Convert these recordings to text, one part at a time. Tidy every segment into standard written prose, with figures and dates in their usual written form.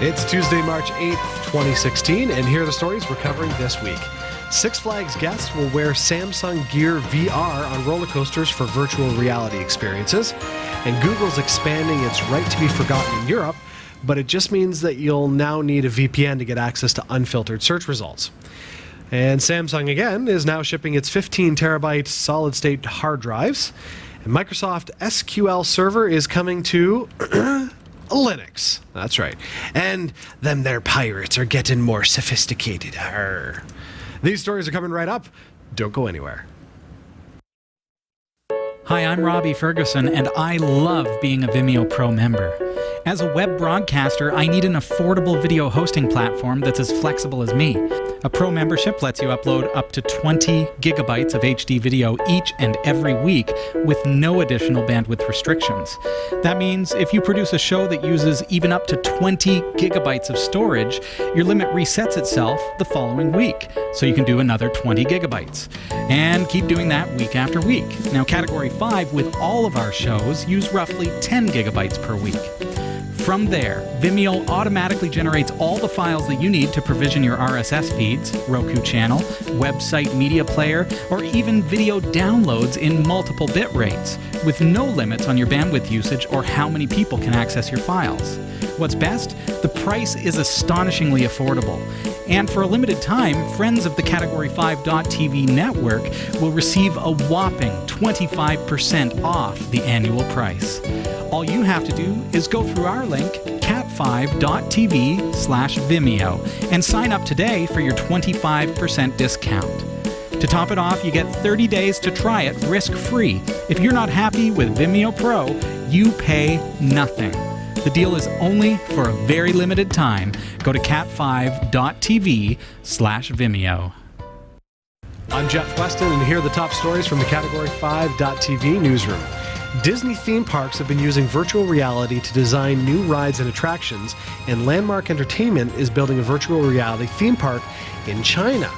It's Tuesday, March 8th, 2016, and here are the stories we're covering this week. Six Flags guests will wear Samsung Gear VR on roller coasters for virtual reality experiences, and Google's expanding its right to be forgotten in Europe, but it just means that you'll now need a VPN to get access to unfiltered search results. And Samsung, again, is now shipping its 15 terabyte solid-state hard drives, and Microsoft SQL Server is coming to Linux. That's right. And them their pirates are getting more sophisticated. Arr. These stories are coming right up. Don't go anywhere. Hi, I'm Robbie Ferguson, and I love being a Vimeo Pro member. As a web broadcaster, I need an affordable video hosting platform that's as flexible as me. A Pro membership lets you upload up to 20 gigabytes of HD video each and every week with no additional bandwidth restrictions. That means if you produce a show that uses even up to 20 gigabytes of storage, your limit resets itself the following week, so you can do another 20 gigabytes. And keep doing that week after week. Now, Category 5 with all of our shows use roughly 10 gigabytes per week. From there, Vimeo automatically generates all the files that you need to provision your RSS feeds, Roku channel, website media player, or even video downloads in multiple bit rates, with no limits on your bandwidth usage or how many people can access your files. What's best? The price is astonishingly affordable. And for a limited time, friends of the Category 5.tv network will receive a whopping 25% off the annual price. All you have to do is go through our link, cat5.tv/Vimeo, and sign up today for your 25% discount. To top it off, you get 30 days to try it risk-free. If you're not happy with Vimeo Pro, you pay nothing. The deal is only for a very limited time. Go to cat5.tv/Vimeo. I'm Jeff Weston, and here are the top stories from the Category 5.tv newsroom. Disney theme parks have been using virtual reality to design new rides and attractions, and Landmark Entertainment is building a virtual reality theme park in China.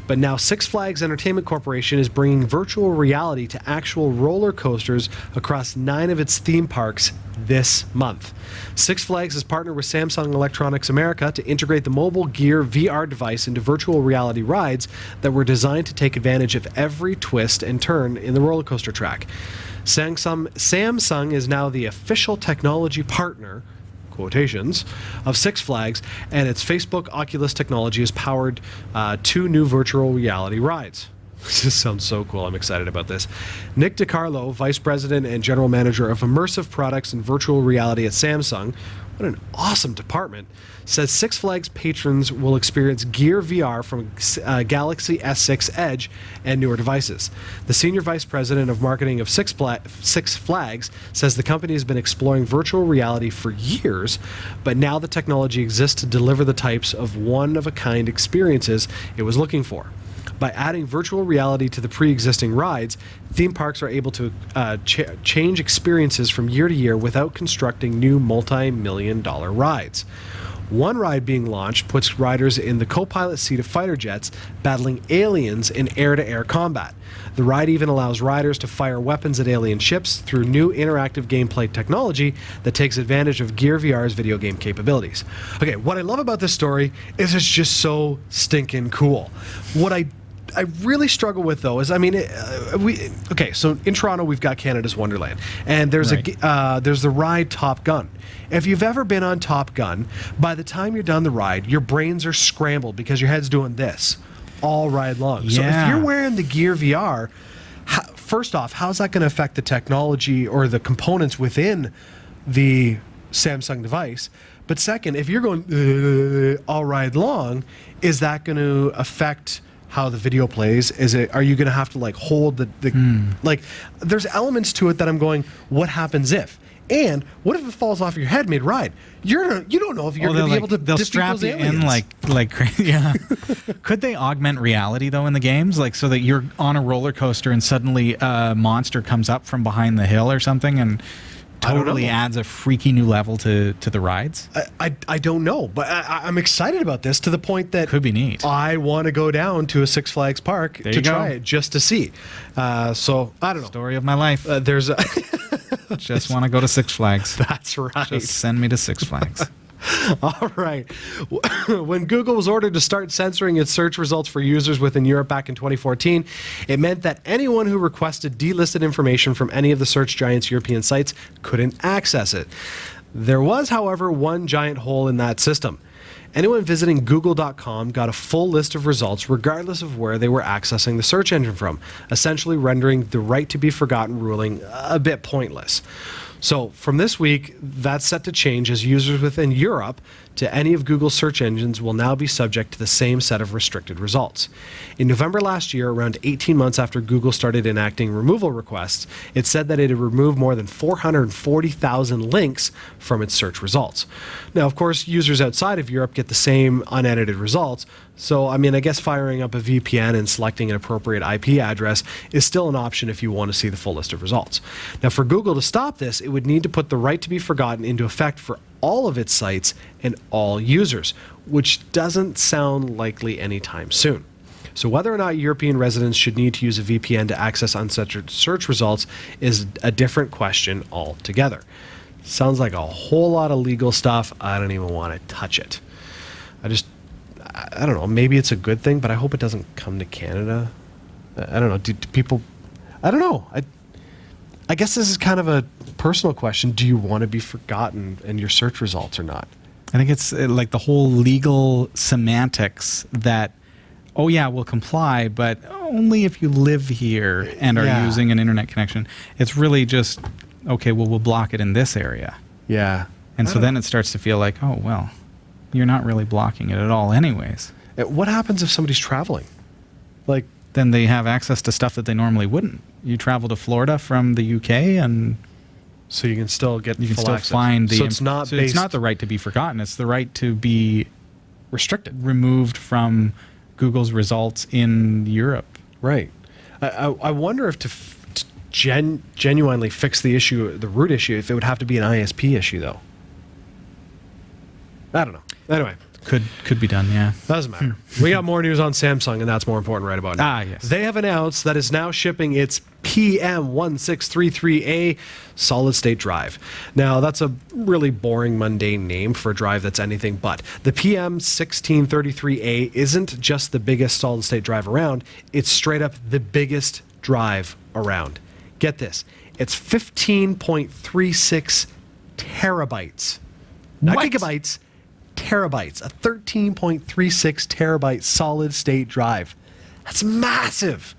But now Six Flags Entertainment Corporation is bringing virtual reality to actual roller coasters across 9 of its theme parks this month. Six Flags has partnered with Samsung Electronics America to integrate the mobile Gear VR device into virtual reality rides that were designed to take advantage of every twist and turn in the roller coaster track. Samsung is now the official technology partner, quotations, of Six Flags, and its Facebook Oculus technology has powered 2 new virtual reality rides. This sounds so cool. I'm excited about this. Nick DiCarlo, Vice President and General Manager of Immersive Products and Virtual Reality at Samsung, what an awesome department, says Six Flags patrons will experience Gear VR from Galaxy S6 Edge and newer devices. The Senior Vice President of Marketing of Six Flags says the company has been exploring virtual reality for years, but now the technology exists to deliver the types of one-of-a-kind experiences it was looking for. By adding virtual reality to the pre-existing rides, theme parks are able to change experiences from year to year without constructing new multi-million-dollar rides. One ride being launched puts riders in the co-pilot seat of fighter jets battling aliens in air-to-air combat. The ride even allows riders to fire weapons at alien ships through new interactive gameplay technology that takes advantage of Gear VR's video game capabilities. Okay, what I love about this story is it's just so stinking cool. What I really struggle with, though, is, so in Toronto we've got Canada's Wonderland, and there's there's the ride Top Gun. If you've ever been on Top Gun, by the time you're done the ride, your brains are scrambled because your head's doing this all ride long. Yeah. So if you're wearing the Gear VR, first off, how's that going to affect the technology or the components within the Samsung device? But second, if you're going all ride long, is that going to affect how the video plays? Are you going to have to hold the there's elements to it that I'm going, what happens if? And what if it falls off your head mid-ride? You don't know if you're going to be able to. They'll strap you in like crazy. Yeah. Could they augment reality though in the games, so that you're on a roller coaster and suddenly a monster comes up from behind the hill or something and totally adds a freaky new level to the rides? I don't know, but I'm excited about this to the point that could be neat. I want to go down to a Six Flags park to try it just to see. So I don't know. Story of my life. There's a just want to go to Six Flags. That's right. Just send me to Six Flags. All right. When Google was ordered to start censoring its search results for users within Europe back in 2014, it meant that anyone who requested delisted information from any of the search giant's European sites couldn't access it. There was, however, one giant hole in that system. Anyone visiting google.com got a full list of results regardless of where they were accessing the search engine from, essentially rendering the right to be forgotten ruling a bit pointless. So from this week, that's set to change as users within Europe to any of Google's search engines will now be subject to the same set of restricted results. In November last year, around 18 months after Google started enacting removal requests, it said that it had removed more than 440,000 links from its search results. Now, of course, users outside of Europe get the same unedited results, so I guess firing up a VPN and selecting an appropriate IP address is still an option if you want to see the full list of results. Now, for Google to stop this, it would need to put the right to be forgotten into effect for all of its sites and all users, which doesn't sound likely anytime soon. So whether or not European residents should need to use a VPN to access uncensored search results is a different question altogether. Sounds like a whole lot of legal stuff. I don't even want to touch it. I don't know, maybe it's a good thing, but I hope it doesn't come to Canada. I don't know. Do people... I don't know. I guess this is kind of a personal question. Do you want to be forgotten in your search results or not? I think it's like the whole legal semantics that, oh yeah, we'll comply, but only if you live here and are using an internet connection. It's really just, okay, well, we'll block it in this area. Yeah. And so then it starts to feel like, oh, well, you're not really blocking it at all anyways. What happens if somebody's traveling? Like, then they have access to stuff that they normally wouldn't. You travel to Florida from the UK, and so you can still get you can full still access. find the. So it's not it's not the right to be forgotten. It's the right to be restricted, removed from Google's results in Europe. Right. I wonder if to genuinely fix the issue, the root issue, if it would have to be an ISP issue, though. I don't know. Anyway. Could be done, yeah. Doesn't matter. We got more news on Samsung, and that's more important right about now. Yes. They have announced that it's now shipping its PM1633A solid-state drive. Now, that's a really boring, mundane name for a drive that's anything but. The PM1633A isn't just the biggest solid-state drive around, it's straight up the biggest drive around. Get this. It's 15.36 terabytes. Not gigabytes. Terabytes, a 13.36 terabyte solid state drive. That's massive.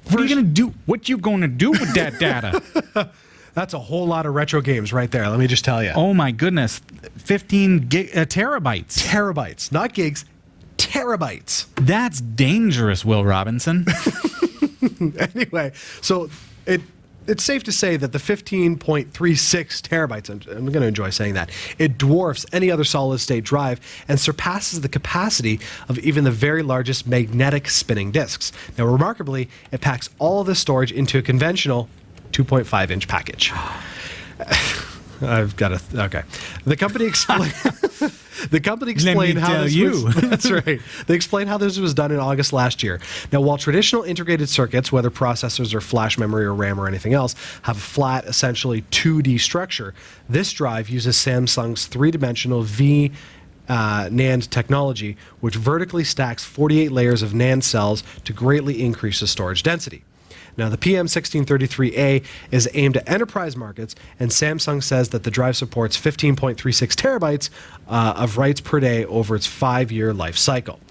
What are you going to do? What you going to do with that data? That's a whole lot of retro games right there. Let me just tell you. Oh my goodness, 15 terabytes. Terabytes, not gigs, terabytes. That's dangerous, Will Robinson. Anyway, so it's safe to say that the 15.36 terabytes, I'm going to enjoy saying that, it dwarfs any other solid-state drive and surpasses the capacity of even the very largest magnetic spinning disks. Now, remarkably, it packs all of this storage into a conventional 2.5-inch package. I've got to... Okay. The company explained... The company explained how this was... That's right. They explained how this was done in August last year. Now, while traditional integrated circuits, whether processors or flash memory or RAM or anything else, have a flat, essentially 2D structure, this drive uses Samsung's three-dimensional NAND technology, which vertically stacks 48 layers of NAND cells to greatly increase the storage density. Now, the PM1633A is aimed at enterprise markets, and Samsung says that the drive supports 15.36 terabytes of writes per day over its 5-year life cycle.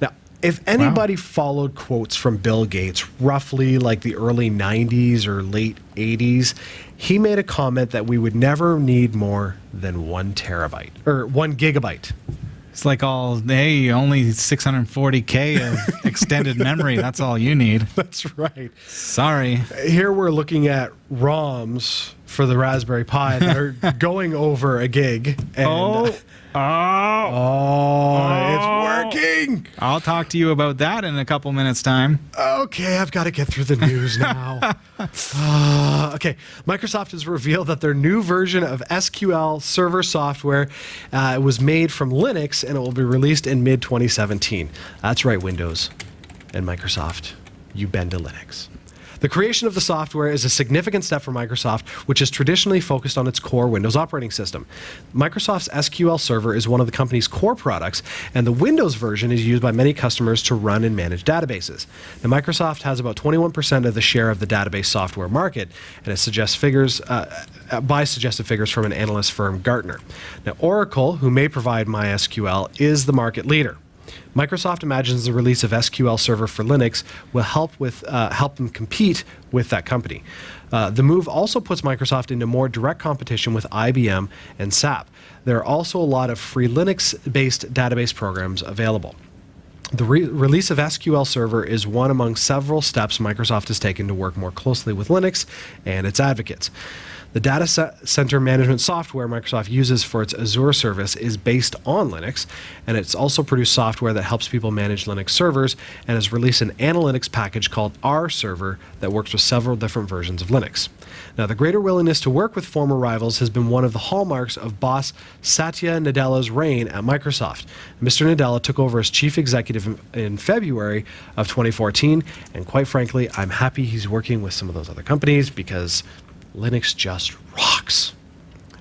Now, if anybody followed quotes from Bill Gates, roughly like the early 90s or late 80s, he made a comment that we would never need more than 1 terabyte, or 1 gigabyte. It's like hey, only 640K of extended memory. That's all you need. That's right. Sorry. Here we're looking at ROMs for the Raspberry Pi that are going over a gig. And, it's working. I'll talk to you about that in a couple minutes' time. Okay, I've got to get through the news now. Okay, Microsoft has revealed that their new version of SQL Server software was made from Linux, and it will be released in mid-2017. That's right, Windows and Microsoft. You bend to Linux. The creation of the software is a significant step for Microsoft, which is traditionally focused on its core Windows operating system. Microsoft's SQL Server is one of the company's core products, and the Windows version is used by many customers to run and manage databases. Now, Microsoft has about 21% of the share of the database software market, and it suggests figures by suggested figures from an analyst firm, Gartner. Now, Oracle, who may provide MySQL, is the market leader. Microsoft imagines the release of SQL Server for Linux will help them compete with that company. The move also puts Microsoft into more direct competition with IBM and SAP. There are also a lot of free Linux-based database programs available. The release of SQL Server is one among several steps Microsoft has taken to work more closely with Linux and its advocates. The data center management software Microsoft uses for its Azure service is based on Linux, and it's also produced software that helps people manage Linux servers and has released an analytics package called R Server that works with several different versions of Linux. Now, the greater willingness to work with former rivals has been one of the hallmarks of boss Satya Nadella's reign at Microsoft. Mr. Nadella took over as chief executive in February of 2014, and quite frankly, I'm happy he's working with some of those other companies because Linux just rocks.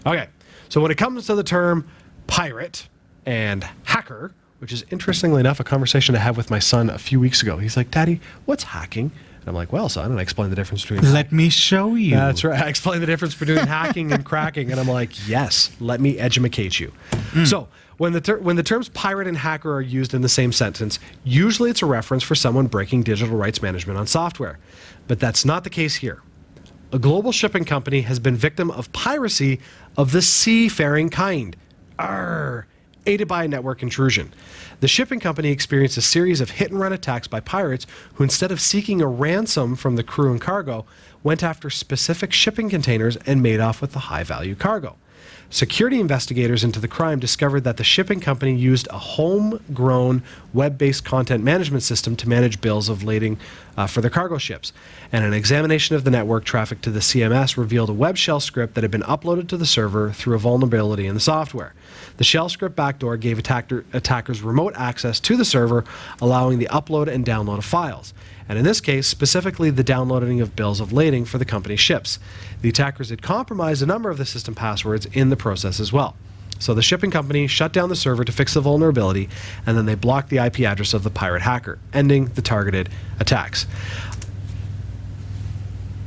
Okay, so when it comes to the term pirate and hacker, which is interestingly enough a conversation I had with my son a few weeks ago. He's like, Daddy, what's hacking? And I'm like, well, son, and I explained the difference between... Let me show you. That's right. I explained the difference between hacking and cracking, and I'm like, yes, let me educate you. So when the terms pirate and hacker are used in the same sentence, usually it's a reference for someone breaking digital rights management on software. But that's not the case here. A global shipping company has been victim of piracy of the seafaring kind. Arr! Aided by a network intrusion. The shipping company experienced a series of hit-and-run attacks by pirates who, instead of seeking a ransom from the crew and cargo, went after specific shipping containers and made off with the high-value cargo. Security investigators into the crime discovered that the shipping company used a homegrown web-based content management system to manage bills of lading for their cargo ships. And an examination of the network traffic to the CMS revealed a web shell script that had been uploaded to the server through a vulnerability in the software. The shell script backdoor gave attackers remote access to the server, allowing the upload and download of files. And in this case, specifically the downloading of bills of lading for the company's ships. The attackers had compromised a number of the system passwords in the process as well. So the shipping company shut down the server to fix the vulnerability, and then they blocked the IP address of the pirate hacker, ending the targeted attacks.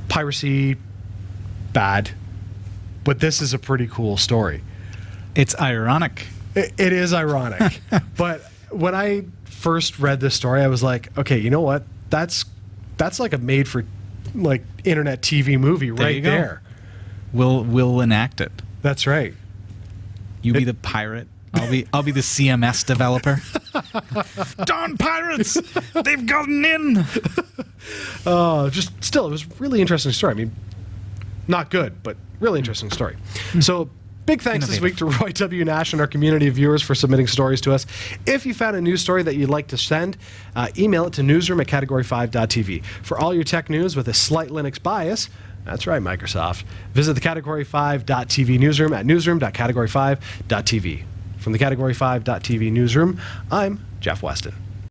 Piracy, bad, but this is a pretty cool story. It's ironic. It is ironic. But when I first read this story, I was like, okay, you know what? That's like a made for like internet TV movie right there. We'll enact it. That's right. You be the pirate. I'll be the CMS developer. Darn pirates! They've gotten in. Just still, it was a really interesting story. I mean, not good, but really interesting story. So big thanks this week to Roy W. Nash and our community of viewers for submitting stories to us. If you found a news story that you'd like to send, email it to newsroom@category5.tv. For all your tech news with a slight Linux bias, that's right, Microsoft, visit the category5.tv newsroom at newsroom.category5.tv. From the Category5.tv newsroom, I'm Jeff Weston.